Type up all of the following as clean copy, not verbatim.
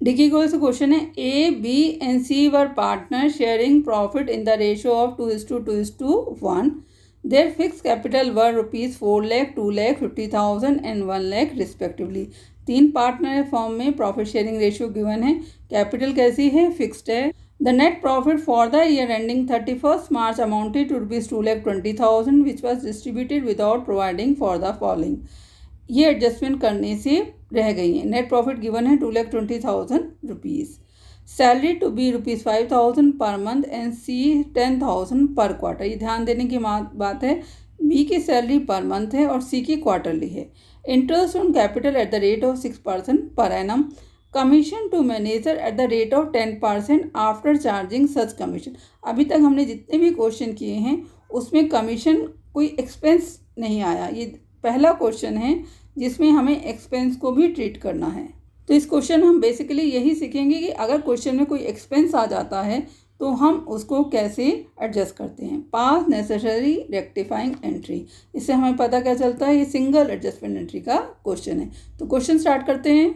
Dickey गोल से question है A B and C were partner sharing profit in the ratio of 2:1. There fix capital were ₹4 lakh, 2 lakh, 50,000 and 1 lakh respectively. 3 partner है firm में, profit sharing ratio given है, capital कैसी है, fixed है. The net profit for the year ending 31st March amounted to ₹2,20,000 which was distributed without providing for the following. ये adjustment करने से रह गई है. नेट प्रॉफिट गिवन है ₹2,20,000. Salary to be ₹5,000 per month and सी 10,000 पर क्वार्टर. ये ध्यान देने की बात है, बी की सैलरी पर मंथ है और सी की क्वार्टरली है. Interest on capital at the rate of 6% per annum. Commission to manager at the rate of 10% after charging such commission. अभी तक हमने जितने भी क्वेश्चन किए हैं उसमें कमीशन कोई एक्सपेंस नहीं आया. ये पहला क्वेश्चन है जिसमें हमें एक्सपेंस को भी ट्रीट करना है. तो इस क्वेश्चन में हम बेसिकली यही सीखेंगे कि अगर क्वेश्चन में कोई एक्सपेंस आ जाता है तो हम उसको कैसे एडजस्ट करते हैं. पास नेसेसरी रेक्टिफाइंग एंट्री. इससे हमें पता क्या चलता है, ये सिंगल एडजस्टमेंट एंट्री का क्वेश्चन है. तो क्वेश्चन स्टार्ट करते हैं.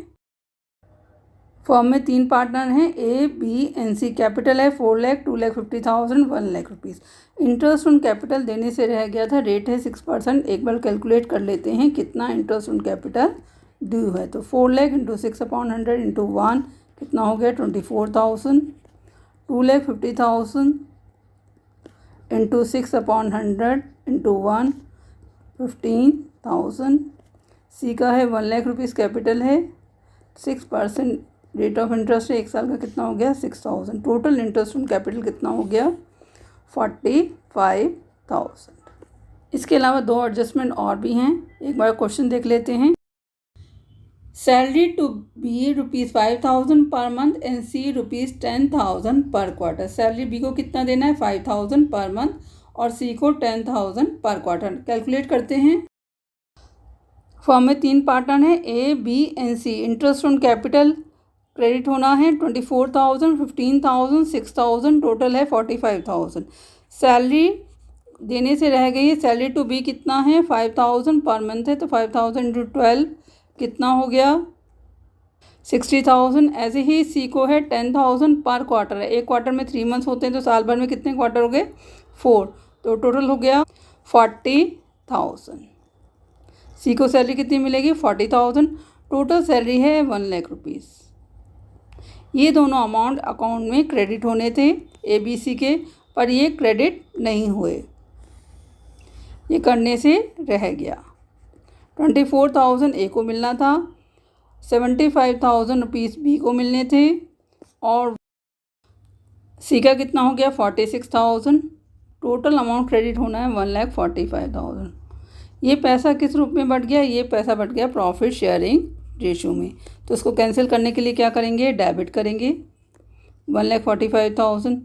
फॉर्म में 3 पार्टनर हैं A B and C. Capital है 4 lakh, 2 lakh 50,000, 1 lakh rupees. Interest on capital देने से रह गया था, रेट है 6%. एक बार कैलकुलेट कर लेते हैं कितना इंटरेस्ट ऑन कैपिटल ड्यू है. तो 4 लाख इंटू 6/100 इंटू 1 कितना हो गया 24,000. 2 लाख 50,000 इंटू 6/100 इंटू 1 15,000. सी का है 1 लाख रुपीज़ कैपिटल है, 6% रेट ऑफ इंटरेस्ट है, 1 साल का कितना हो गया 6,000. टोटल इंटरेस्ट ऑन कैपिटल कितना हो गया 45,000. इसके अलावा 2 एडजस्टमेंट और भी हैं. एक बार क्वेश्चन देख लेते हैं. Salary to be ₹5,000 per month and सी ₹10,000 पर क्वार्टर. सैलरी बी को कितना देना है 5,000 पर मंथ और सी को 10,000 पर क्वार्टर. कैलकुलेट करते हैं. फॉर्म में 3 पार्टनर हैं A B and C. Interest on capital credit होना है 24,000, 15,000, 6,000, टोटल है 45,000. सैलरी देने से रह गई है. सैलरी टू बी कितना है 5,000 पर मंथ है, तो 5,000 इंटू 12 कितना हो गया 60,000. ऐसे ही सी को है 10,000 पर क्वार्टर है. एक क्वार्टर में 3 मंथ्स होते हैं, तो साल भर में कितने क्वार्टर हो गए 4, तो टोटल हो गया 40,000. सी को सैलरी कितनी मिलेगी 40,000. टोटल सैलरी है 1 लाख रुपीज़. ये दोनों अमाउंट अकाउंट में क्रेडिट होने थे ए बी सी के, पर ये क्रेडिट नहीं हुए, ये करने से रह गया. 24,000 ए को मिलना था, 75,000 रुपीज़ बी को मिलने थे और सी का कितना हो गया 46,000. टोटल अमाउंट क्रेडिट होना है 1,45,000. ये पैसा किस रूप में बढ़ गया, ये पैसा बढ़ गया प्रॉफिट शेयरिंग रेशियो में. तो इसको कैंसिल करने के लिए क्या करेंगे, डेबिट करेंगे. 1,45,000.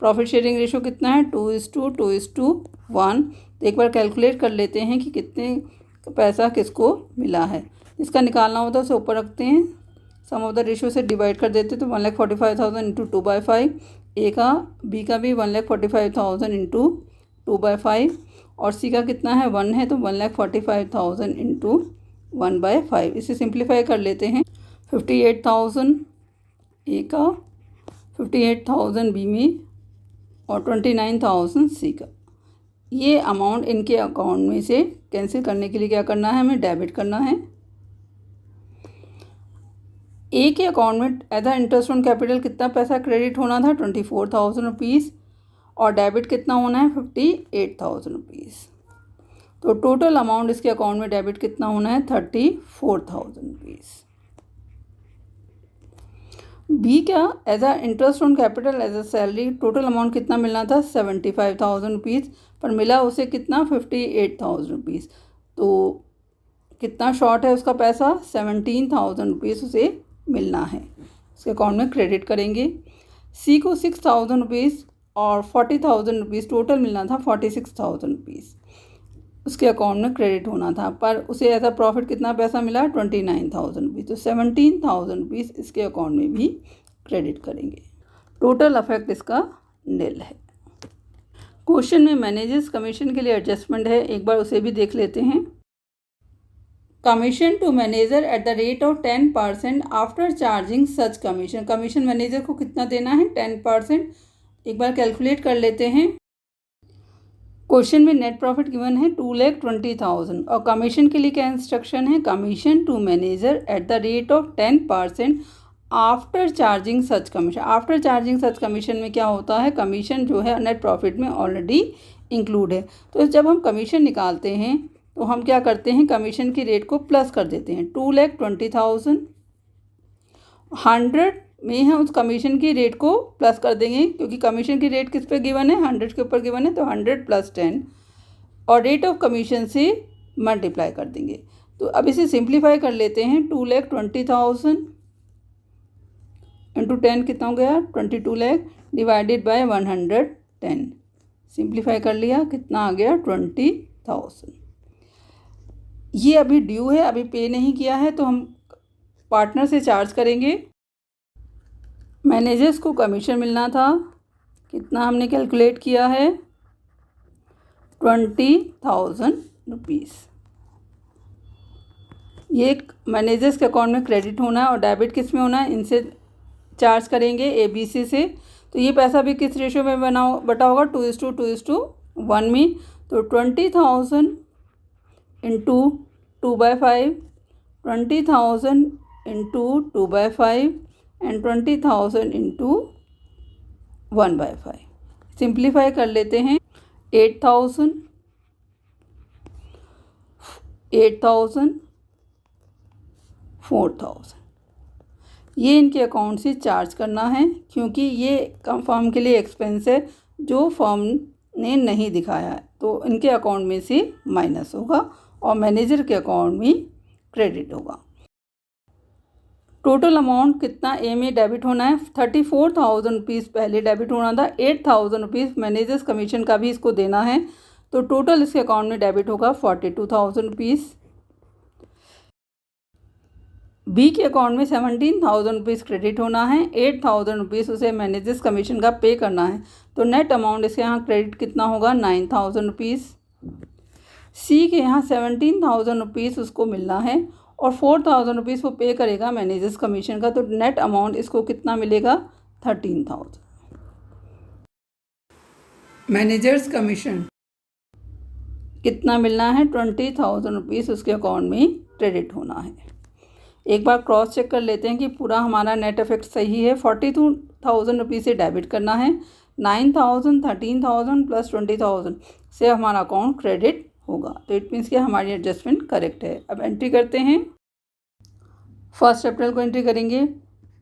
प्रॉफिट शेयरिंग रेशियो कितना है 2:1. तो एक बार कैलकुलेट कर लेते हैं कि कितने पैसा किसको मिला है. इसका निकालना होता है उसे ऊपर रखते हैं, सम ऑफ द रेशियो से डिवाइड कर देते हैं. तो 1,45,000 इंटू 2/5. ए का बी का भी 1,45,000 इंटू 2/5 और सी का कितना है 1 है, तो 1,45,000 इंटू 1/5. इसे सिंप्लीफाई कर लेते हैं. 58,000 ए का, 58,000 बी में और 29,000 सी का. ये अमाउंट इनके अकाउंट में से कैंसिल करने के लिए क्या करना है, हमें डेबिट करना है. ए के अकाउंट में as a interest on capital कितना पैसा क्रेडिट होना था 24,000 रुपीज़ और डेबिट कितना होना है 58,000 रुपीज़. तो टोटल अमाउंट इसके अकाउंट में डेबिट कितना होना है 34,000 रुपीज़. बी का as a interest on capital as a salary total amount कितना मिलना था 75,000 रुपीज़, पर मिला उसे कितना 58,000 रुपीज़. तो कितना शॉर्ट है उसका पैसा 17,000 रुपीज़ उसे मिलना है, उसके अकाउंट में क्रेडिट करेंगे. सी को 6,000 रुपीज़ और 40,000 रुपीज़ टोटल मिलना था 46,000 रुपीज़, उसके अकाउंट में क्रेडिट होना था, पर उसे एज अ प्रॉफिट कितना पैसा मिला 29,000 रुपीज़. तो 17,000 रुपीज़ इसके अकाउंट में भी क्रेडिट करेंगे. टोटल अफेक्ट इसका निल है. क्वेश्चन में मैनेजर्स कमीशन के लिए एडजस्टमेंट है, एक बार उसे भी देख लेते हैं. Commission to manager at the rate of 10% after charging such commission. Commission manager को कितना देना है? 10%। एक बार कैलकुलेट कर लेते हैं। क्वेश्चन में नेट प्रॉफिट गिवन है 2,20,000 और कमीशन के लिए क्या इंस्ट्रक्शन है? Commission to manager at the rate of 10% after charging such commission. After charging such commission में क्या होता है? कमीशन जो है नेट प्रॉफिट में ऑलरेडी इंक्लूड है। तो जब हम कमीशन निकालते हैं तो हम क्या करते हैं? कमीशन की रेट को प्लस कर देते हैं। 2,20,000 100 में हम उस कमीशन की रेट को प्लस कर देंगे, क्योंकि कमीशन की रेट किस पे गिवन है? 100 के ऊपर गिवन है, तो 100 + 10 और रेट ऑफ कमीशन से मल्टीप्लाई कर देंगे। तो अब इसे सिंप्लीफाई कर लेते हैं। 2,20,000 इंटू 10 कितना हो गया? 22 लाख डिवाइडेड बाय 110। सिंप्लीफाई कर लिया, कितना आ गया? 20,000। ये अभी ड्यू है, अभी पे नहीं किया है, तो हम पार्टनर से चार्ज करेंगे। मैनेजर्स को कमीशन मिलना था, कितना हमने कैलकुलेट किया है? 20,000 रुपीज़। ये मैनेजर्स के अकाउंट में क्रेडिट होना है और डेबिट किस में होना है? इनसे चार्ज करेंगे ABC से। तो ये पैसा भी किस रेशो में बटा होगा? 2:1 में। तो 20,000 into 2/5, 20,000 into 2/5 and 20,000 into 1/5। Simplify कर लेते हैं। 8,000, 8,000, 4,000 ये इनके अकाउंट से चार्ज करना है, क्योंकि ये फर्म के लिए एक्सपेंस है जो फर्म ने नहीं दिखाया है, तो इनके अकाउंट में से माइनस होगा और मैनेजर के अकाउंट में क्रेडिट होगा। टोटल अमाउंट कितना ए में डेबिट होना है? 34,000 रुपीज़ पहले डेबिट होना था। 8,000 रुपीज़ मैनेजर्स कमीशन का भी इसको देना है, तो टोटल इसके अकाउंट में डेबिट होगा 42,000 रुपीज़। बी के अकाउंट में 17,000 रुपीज़ क्रेडिट होना है। 8,000 रुपीज़ उसे मैनेजर्स कमीशन का पे करना है, तो नेट अमाउंट इसके यहाँ क्रेडिट कितना होगा? 9,000 रुपीज़। सी के यहाँ 17,000 रुपीज़ उसको मिलना है और 4,000 रुपीज़ वो पे करेगा मैनेजर्स कमीशन का, तो नेट अमाउंट इसको कितना मिलेगा? 13,000। मैनेजर्स कमीशन कितना मिलना है? 20,000 रुपीज़ उसके अकाउंट में क्रेडिट होना है। एक बार क्रॉस चेक कर लेते हैं कि पूरा हमारा नेट इफेक्ट सही है। 42,000 रुपीज़ से डेबिट करना है, 9,000, 13,000 प्लस 20,000 से हमारा अकाउंट क्रेडिट होगा, तो इट मीन्स कि हमारी एडजस्टमेंट करेक्ट है। अब एंट्री करते हैं। 1 अप्रैल को एंट्री करेंगे।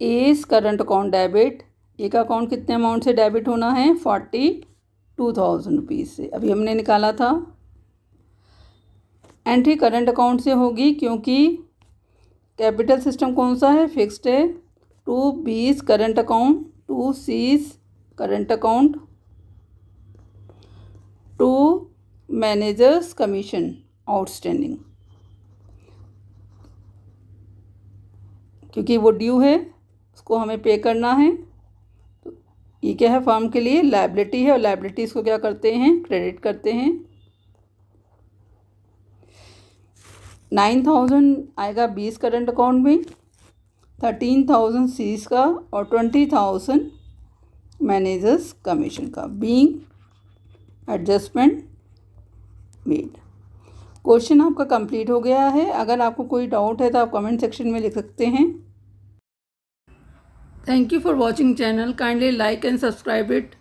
एज करंट अकाउंट डेबिट, एक अकाउंट कितने अमाउंट से डेबिट होना है? 42,000 रुपीज़ से, अभी हमने निकाला था। एंट्री करंट अकाउंट से होगी, क्योंकि कैपिटल सिस्टम कौन सा है? फिक्स्ड है। 2 B's current account, 2 C's current account, 2 managers commission outstanding, क्योंकि वो ड्यू है, उसको हमें पे करना है। तो ये क्या है? फर्म के लिए लायबिलिटी है और लायबिलिटीज़ को क्या करते हैं? क्रेडिट करते हैं। 9,000 आएगा 20 करंट अकाउंट में, 13,000 सीज का और 20,000 मैनेजर्स कमीशन का। Being adjustment made. क्वेश्चन आपका कंप्लीट हो गया है। अगर आपको कोई डाउट है तो आप कमेंट सेक्शन में लिख सकते हैं। Thank you for watching channel. Kindly like and subscribe it.